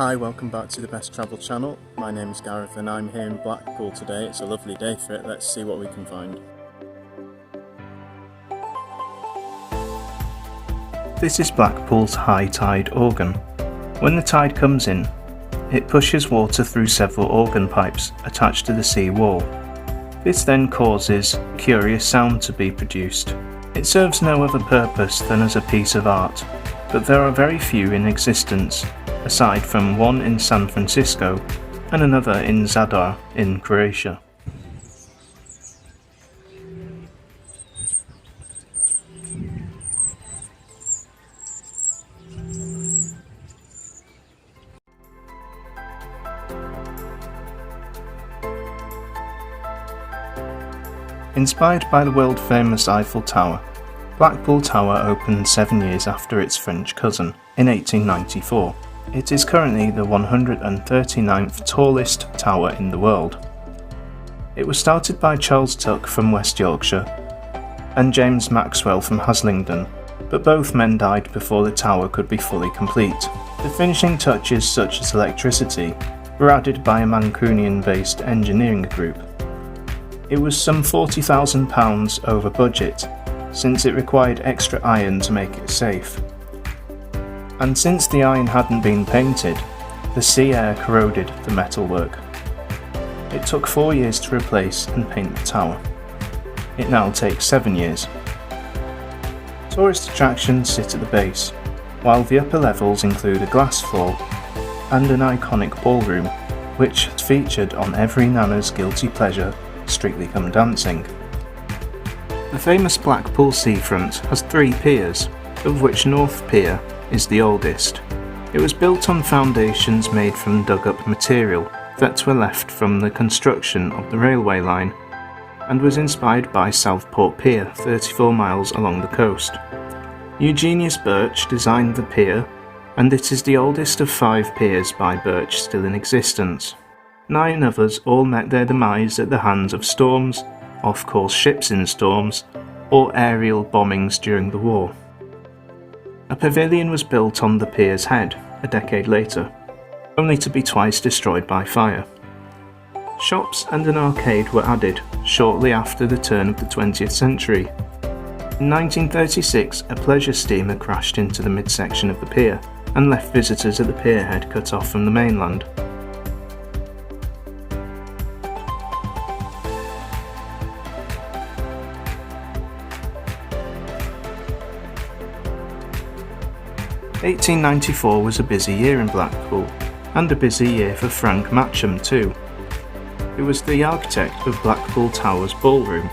Hi, welcome back to the Best Travel channel. My name is Gareth and I'm here in Blackpool today. It's a lovely day for it. Let's see what we can find. This is Blackpool's high tide organ. When the tide comes in, it pushes water through several organ pipes attached to the sea wall. This then causes curious sound to be produced. It serves no other purpose than as a piece of art, but there are very few in existence, aside from one in San Francisco and another in Zadar in Croatia. Inspired by the world-famous Eiffel Tower, Blackpool Tower opened 7 years after its French cousin, in 1894. It is currently the 139th tallest tower in the world. It was started by Charles Tuck from West Yorkshire and James Maxwell from Haslingden, but both men died before the tower could be fully complete. The finishing touches, such as electricity, were added by a Mancunian-based engineering group. It was some £40,000 over budget, since it required extra iron to make it safe. And since the iron hadn't been painted, the sea air corroded the metalwork. It took 4 years to replace and paint the tower. It now takes 7 years. Tourist attractions sit at the base, while the upper levels include a glass floor and an iconic ballroom, which is featured on every nana's guilty pleasure, Strictly Come Dancing. The famous Blackpool seafront has 3 piers, of which North Pier is the oldest. It was built on foundations made from dug-up material that were left from the construction of the railway line, and was inspired by Southport Pier, 34 miles along the coast. Eugenius Birch designed the pier, and it is the oldest of 5 piers by Birch still in existence. 9 others all met their demise at the hands of storms, off-course ships in storms, or aerial bombings during the war. A pavilion was built on the pier's head a decade later, only to be twice destroyed by fire. Shops and an arcade were added shortly after the turn of the 20th century. In 1936, a pleasure steamer crashed into the midsection of the pier and left visitors at the pierhead cut off from the mainland. "1894 was a busy year in Blackpool, and a busy year for Frank Matcham too. He was the architect of Blackpool Tower's ballroom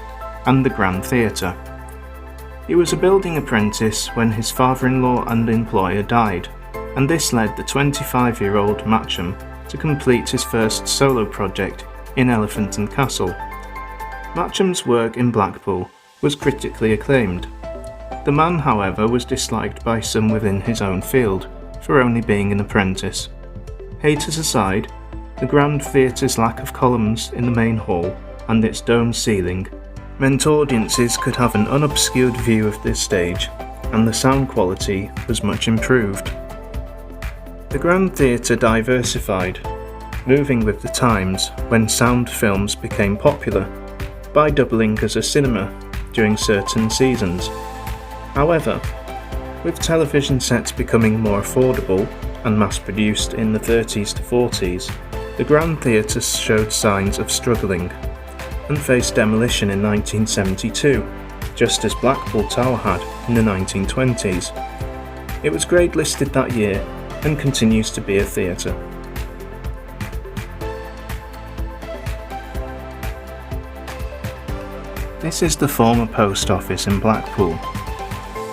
and the Grand Theatre. He was a building apprentice when his father-in-law and employer died, and this led the 25-year-old Matcham to complete his first solo project in Elephant and Castle. Matcham's work in Blackpool was critically acclaimed. The man, however, was disliked by some within his own field for only being an apprentice. Haters aside, the Grand Theatre's lack of columns in the main hall and its domed ceiling meant audiences could have an unobscured view of the stage, and the sound quality was much improved. The Grand Theatre diversified, moving with the times when sound films became popular, by doubling as a cinema during certain seasons. However, with television sets becoming more affordable and mass-produced in the 30s to 40s, the Grand Theatre showed signs of struggling and faced demolition in 1972, just as Blackpool Tower had in the 1920s. It was grade listed that year and continues to be a theatre. This is the former post office in Blackpool.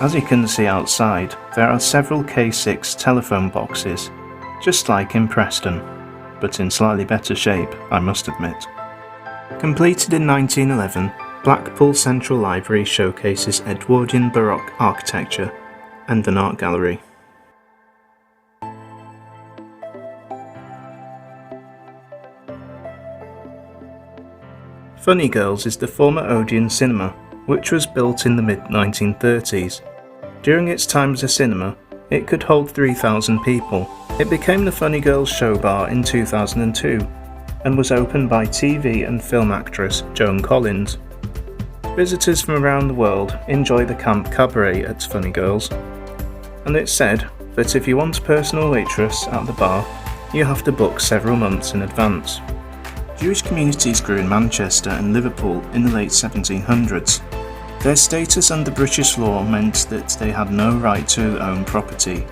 As you can see outside, there are several K6 telephone boxes, just like in Preston, but in slightly better shape, I must admit. Completed in 1911, Blackpool Central Library showcases Edwardian Baroque architecture and an art gallery. Funny Girls is the former Odeon cinema, which was built in the mid-1930s. During its time as a cinema, It could hold 3,000 people. It became the Funny Girls show bar in 2002 and was opened by TV and film actress Joan Collins. Visitors from around the world enjoy the camp cabaret at Funny Girls, and it's said that if you want a personal waitress at the bar, you have to book several months in advance. Jewish communities grew in Manchester and Liverpool in the late 1700s. Their status under British law meant that they had no right to own property.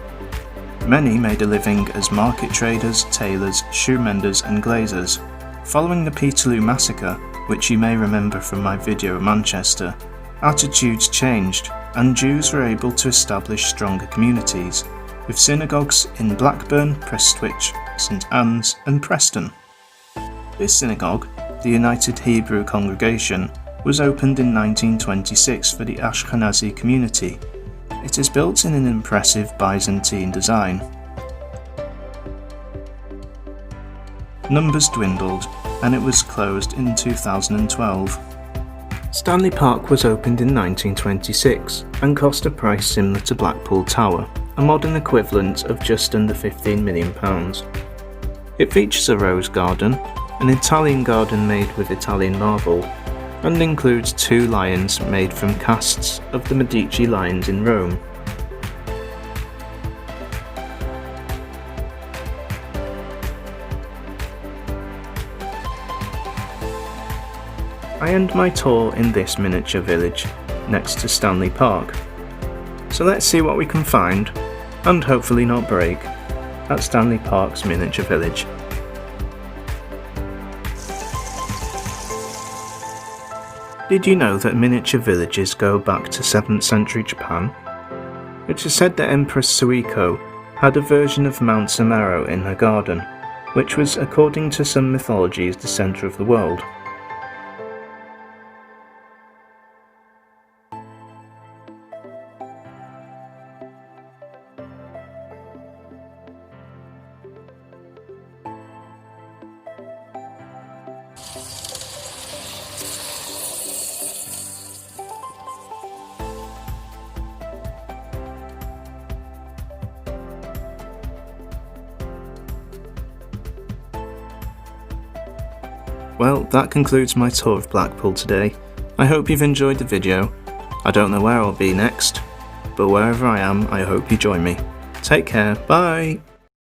Many made a living as market traders, tailors, shoe menders and glaziers. Following the Peterloo massacre, which you may remember from my video of Manchester, attitudes changed and Jews were able to establish stronger communities, with synagogues in Blackburn, Prestwich, St Anne's and Preston. This synagogue, the United Hebrew Congregation, was opened in 1926 for the Ashkenazi community. It is built in an impressive Byzantine design. Numbers dwindled, and it was closed in 2012. Stanley Park was opened in 1926 and cost a price similar to Blackpool Tower, a modern equivalent of just under £15 million. It features a rose garden, an Italian garden made with Italian marble, and includes 2 lions made from casts of the Medici lions in Rome. I end my tour in this miniature village, next to Stanley Park. So let's see what we can find, and hopefully not break, at Stanley Park's miniature village. Did you know that miniature villages go back to 7th century Japan? It is said that Empress Suiko had a version of Mount Samaro in her garden, which was, according to some mythologies, the centre of the world. Well, that concludes my tour of Blackpool today. I hope you've enjoyed the video. I don't know where I'll be next, but wherever I am, I hope you join me. Take care, bye!